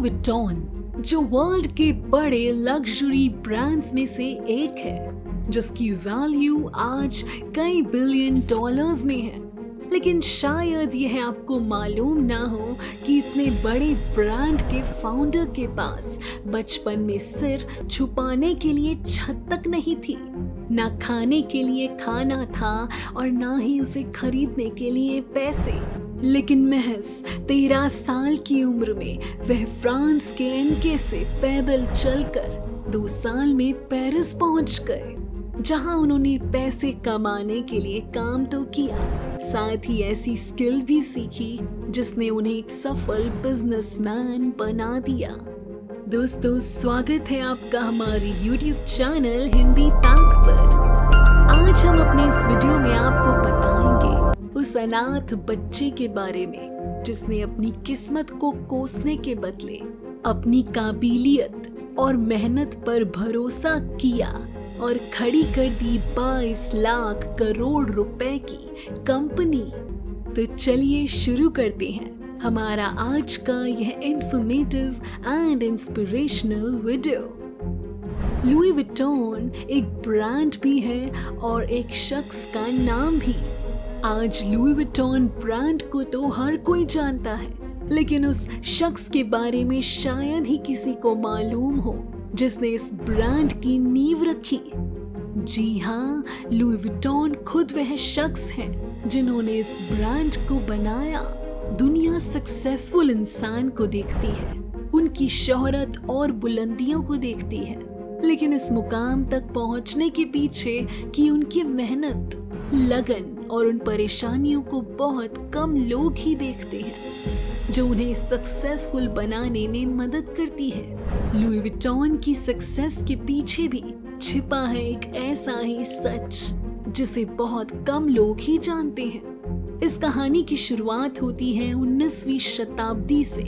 Vuitton, जो world के बड़े लग्जरी ब्रांड्स में से एक है, जिसकी वैल्यू आज कई बिलियन डॉलर्स में है। लेकिन शायद यह आपको मालूम ना हो कि इतने बड़े ब्रांड के फाउंडर के पास बचपन में सिर छुपाने के लिए छत तक नहीं थी, ना खाने के लिए खाना था और ना ही उसे खरीदने के लिए पैसे। लेकिन महज 13 साल की उम्र में वह फ्रांस के एनके से पैदल चलकर 2 साल में पेरिस पहुंच गए, जहां उन्होंने पैसे कमाने के लिए काम तो किया, साथ ही ऐसी स्किल भी सीखी जिसने उन्हें एक सफल बिजनेसमैन बना दिया। दोस्तों, स्वागत है आपका हमारे YouTube चैनल हिंदी टैग पर। आज हम अपने इस वीडियो में आपको बताएंगे उस अनाथ बच्चे के बारे में जिसने अपनी किस्मत को कोसने के बदले अपनी काबिलियत और मेहनत पर भरोसा किया और खड़ी कर दी 22 लाख करोड़ रुपए की कंपनी। तो चलिए शुरू करते हैं हमारा आज का यह informative and inspirational video. Louis Vuitton एक ब्रांड भी है और एक शख्स का नाम भी। आज लुई विटॉन ब्रांड को तो हर कोई जानता है, लेकिन उस शख्स के बारे में शायद ही किसी को मालूम हो जिसने इस ब्रांड की नींव रखी। जी हाँ, लुई विटॉन खुद वह शख्स हैं जिन्होंने इस ब्रांड को बनाया। दुनिया सक्सेसफुल इंसान को देखती है, उनकी शोहरत और बुलंदियों को देखती है, लेकिन इस मुकाम तक पहुंचने के पीछे की उनकी मेहनत, लगन और उन परेशानियों को बहुत कम लोग ही देखते हैं जो उन्हें सक्सेसफुल बनाने में मदद करती है। लुई विटॉन की सक्सेस के पीछे भी छिपा है एक ऐसा ही सच जिसे बहुत कम लोग ही जानते हैं। इस कहानी की शुरुआत होती है 19वीं शताब्दी से।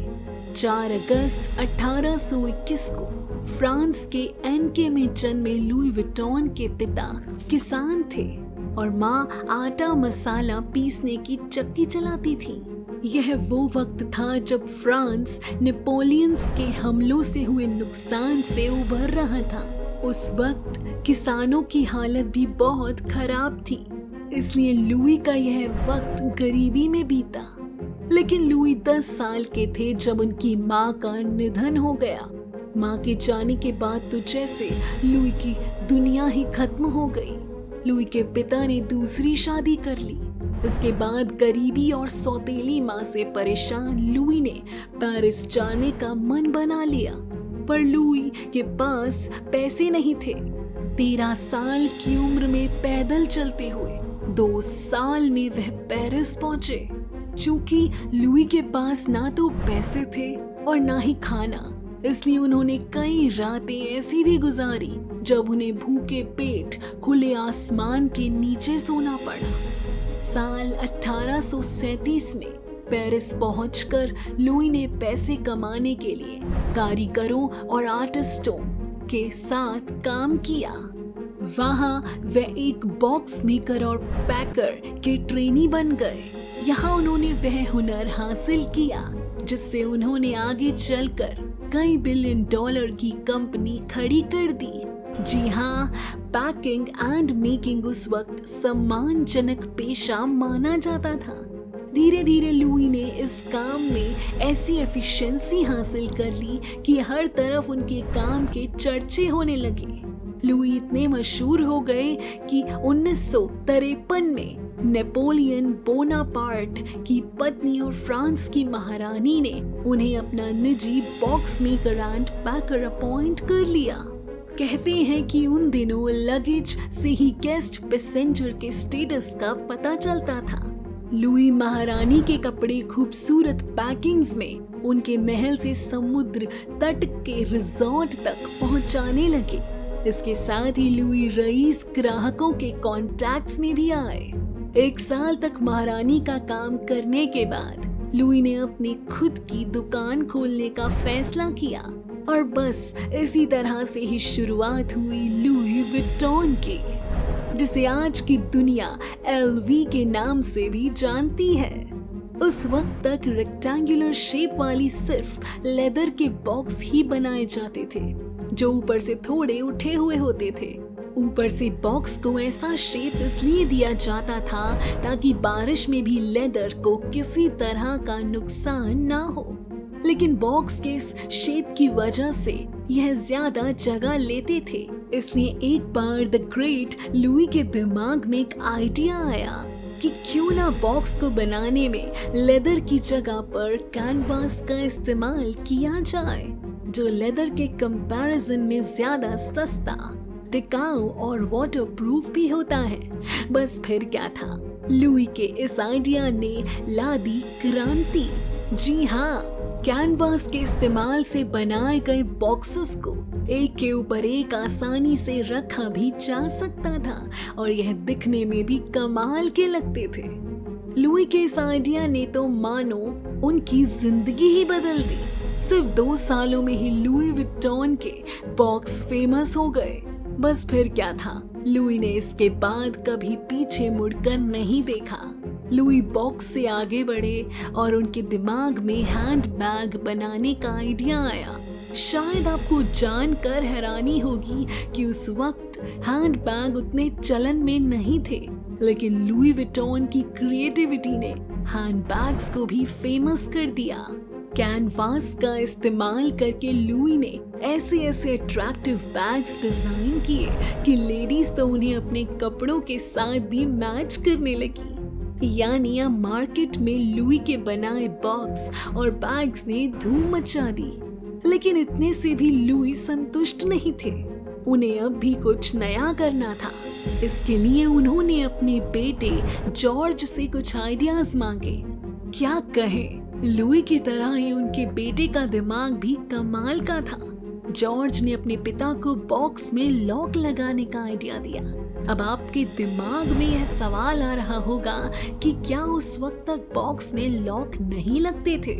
4 अगस्त 1821 को फ्रांस के एनके में जन्मे लुई विटॉन के पिता किसान थे और माँ आटा मसाला पीसने की चक्की चलाती थी। यह वो वक्त था जब फ्रांस नेपोलियंस के हमलों से हुए नुकसान से उभर रहा था। उस वक्त किसानों की हालत भी बहुत खराब थी, इसलिए लुई का यह वक्त गरीबी में बीता। लेकिन लुई 10 साल के थे जब उनकी माँ का निधन हो गया। माँ के जाने के बाद तो जैसे लुई की दुनिया ही खत्म हो गई। लुई के पिता ने दूसरी शादी कर ली। इसके बाद गरीबी और सौतेली माँ से परेशान लुई ने पेरिस जाने का मन बना लिया, पर लुई के पास पैसे नहीं थे। 13 साल की उम्र में पैदल चलते हुए 2 साल में वह पेरिस पहुंचे। चूंकि लुई के पास ना तो पैसे थे और ना ही खाना, इसलिए उन्होंने कई रातें ऐसी भी गुजारी जब उन्हें भूखे पेट खुले आसमान के नीचे सोना पड़ा। साल 1837 में पेरिस पहुंचकर लुई ने पैसे कमाने के लिए कारीगरों और आर्टिस्टों के साथ काम किया। वहां वे एक बॉक्स मेकर और पैकर के ट्रेनी बन गए। यहाँ उन्होंने वह हुनर हासिल किया जिससे उन्होंने आगे चलकर कई बिलियन डॉलर की कंपनी खड़ी कर दी। जी हाँ, पैकिंग एंड मेकिंग उस वक्त सम्मानजनक पेशा माना जाता था। धीरे धीरे लुई ने इस काम में ऐसी एफिशिएंसी हासिल कर ली कि हर तरफ उनके काम के चर्चे होने लगे। लुई इतने मशहूर हो गए कि 1953 में नेपोलियन बोनापार्ट की पत्नी और फ्रांस की महारानी ने उन्हें अपना निजी box maker and packer appoint कर लिया। कहते हैं कि उन दिनों लगेज से ही गेस्ट पैसेंजर के स्टेटस का पता चलता था। लुई महारानी के कपड़े खूबसूरत पैकिंग्स में उनके महल से समुद्र तट के रिजॉर्ट तक पहुंचाने लगे। इसके साथ ही लुई रईस ग्राहकों के कॉन्टैक्ट्स में भी आए। 1 साल तक महारानी का काम करने के बाद लुई ने अपनी खुद की दुकान खोलने का फैसला किया और बस इसी तरह से ही शुरुआत हुई लुई विटॉन की, जिसे आज की दुनिया LV के नाम से भी जानती है। उस वक्त तक रेक्टेंगुलर शेप वाली सिर्फ लेदर के बॉक्स ही बनाए जाते थे, जो ऊपर से थोड़े उठे हुए होते थे। ऊपर से बॉक्स को ऐसा शेप इसलिए दिया जाता था ताकि बारिश में भी लेदर को किसी तरह का नुकसान ना हो। लेकिन बॉक्स के इस शेप की वजह से यह ज्यादा जगह लेते थे, इसलिए एक बार द ग्रेट लुई के दिमाग में एक आइडिया आया कि क्यों ना बॉक्स को बनाने में लेदर की जगह पर कैनवास का इस्तेमाल किया जाए, जो लेदर के कंपैरिजन में ज्यादा सस्ता, टिकाऊ और वाटरप्रूफ भी होता है। बस फिर क्या था, लुई के इस आइडिया ने ला दी क्रांति। जी हाँ, कैनवास के इस्तेमाल से बनाए गए बॉक्सेस को एक के ऊपर एक आसानी से रखा भी जा सकता था और यह दिखने में भी कमाल के लगते थे। लुई के इस आइडिया ने तो मानो उनकी जिंदगी ही बदल दी। सिर्फ 2 सालों में ही लुई विट्टॉन के बॉक्स फेमस हो गए। बस फिर क्या था, लुई ने इसके बाद कभी पीछे मुड़कर नहीं देखा। लुई बॉक्स से आगे बढ़े और उनके दिमाग में हैंड बैग बनाने का आइडिया आया। शायद आपको जानकर हैरानी होगी कि उस वक्त हैंड बैग उतने चलन में नहीं थे, लेकिन लुई विटॉन की क्रिएटिविटी ने हैंड बैग्स को भी फेमस कर दिया। कैनवास का इस्तेमाल करके लुई ने ऐसे अट्रैक्टिव बैग्स डिजाइन किए कि लेडीज तो उन्हें अपने कपड़ों के साथ भी मैच करने लगी। यानी अब मार्केट में लुई के बनाए बॉक्स और बैग्स ने धूम मचा दी। लेकिन इतने से भी लुई संतुष्ट नहीं थे, उन्हें अब भी कुछ नया करना था। इसके लिए उन्होंने अपने बेटे जॉर्ज से कुछ आइडियाज मांगे। क्या कहें, लुई की तरह ही उनके बेटे का दिमाग भी कमाल का था। जॉर्ज ने अपने पिता को बॉक्स में लॉक लगाने का आइडिया दिया। अब आपके दिमाग में यह सवाल आ रहा होगा कि क्या उस वक्त तक बॉक्स में लॉक नहीं लगते थे?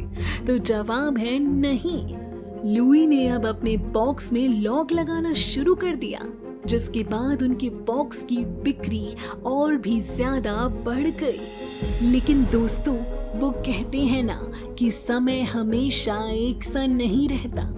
तो जवाब है नहीं। लुई ने अब अपने बॉक्स में लॉक लगाना शुरू कर दिया, जिसके बाद उनके बॉक्स की बिक्री और भी ज्यादा बढ़ गई। लेकिन दोस्तों, वो कहते हैं ना कि समय हमेशा एक सा नहीं रहता,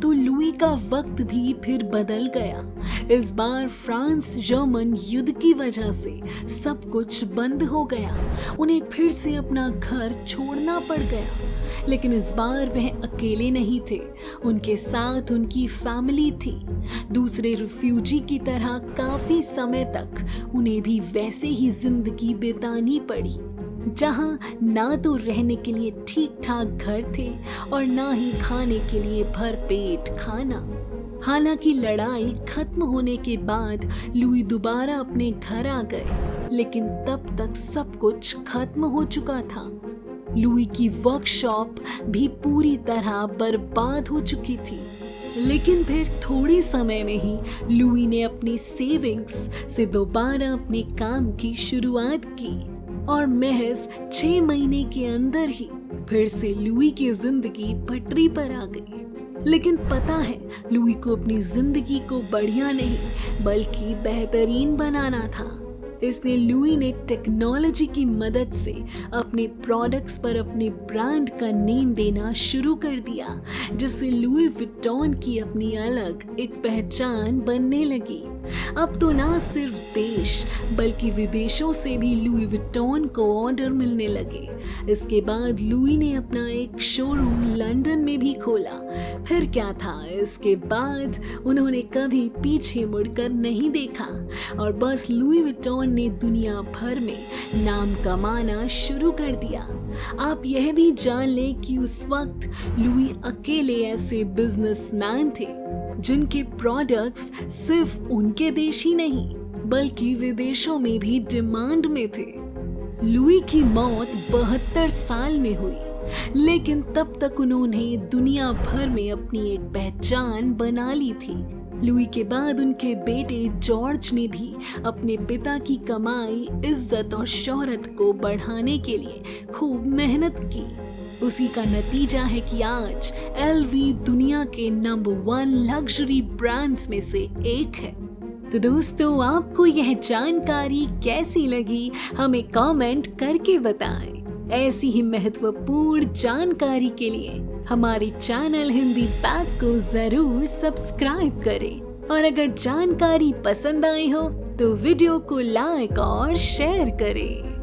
तो लुई का वक्त भी फिर बदल गया। इस बार फ्रांस जर्मन युद्ध की वजह से सब कुछ बंद हो गया। उन्हें फिर से अपना घर छोड़ना पड़ गया। लेकिन इस बार वह अकेले नहीं थे, उनके साथ उनकी फैमिली थी। दूसरे रिफ्यूजी की तरह काफी समय तक उन्हें भी वैसे ही जिंदगी बितानी पड़ी, जहां ना तो रहने के लिए ठीक ठाक घर थे और ना ही खाने के लिए भरपेट खाना। हालांकि लड़ाई खत्म होने के बाद लुई दोबारा अपने घर आ गए, लेकिन तब तक सब कुछ खत्म हो चुका था। लुई की वर्कशॉप भी पूरी तरह बर्बाद हो चुकी थी। लेकिन फिर थोड़े समय में ही लुई ने अपनी सेविंग्स से दोबारा अपने काम की शुरुआत की और महज 6 महीने के अंदर ही फिर से लुई की जिंदगी पटरी पर आ गई। लेकिन पता है, लुई को अपनी जिंदगी को बढ़िया नहीं बल्कि बेहतरीन बनाना था। इसलिए लुई ने टेक्नोलॉजी की मदद से अपने प्रोडक्ट्स पर अपने ब्रांड का नेम देना शुरू कर दिया, जिससे लुई विटॉन की अपनी अलग एक पहचान बनने लगी। अब तो ना सिर्फ देश बल्कि विदेशों से भी लुई विटॉन को ऑर्डर मिलने लगे। इसके बाद लुई ने अपना एक शोरूम लंदन में भी खोला। फिर क्या था, इसके बाद उन्होंने कभी पीछे मुड़कर नहीं देखा और बस लुई विटॉन ने दुनिया भर में नाम कमाना शुरू कर दिया। आप यह भी जान लें कि उस वक्त लुई अकेले ऐसे बिजनेसमैन थे जिनके प्रोडक्ट्स सिर्फ उनके देश ही नहीं बल्कि विदेशों में भी डिमांड में थे। लुई की मौत 72 साल में हुई, लेकिन तब तक उन्होंने दुनिया भर में अपनी एक पहचान बना ली थी। लुई के बाद उनके बेटे जॉर्ज ने भी अपने पिता की कमाई, इज्जत और शोहरत को बढ़ाने के लिए खूब मेहनत की। उसी का नतीजा है कि आज एलवी दुनिया के नंबर 1 लग्जरी ब्रांड्स में से एक है। तो दोस्तों, आपको यह जानकारी कैसी लगी हमें कमेंट करके बताएं। ऐसी ही महत्वपूर्ण जानकारी के लिए हमारे चैनल हिंदी पैक को जरूर सब्सक्राइब करें और अगर जानकारी पसंद आई हो तो वीडियो को लाइक और शेयर करें।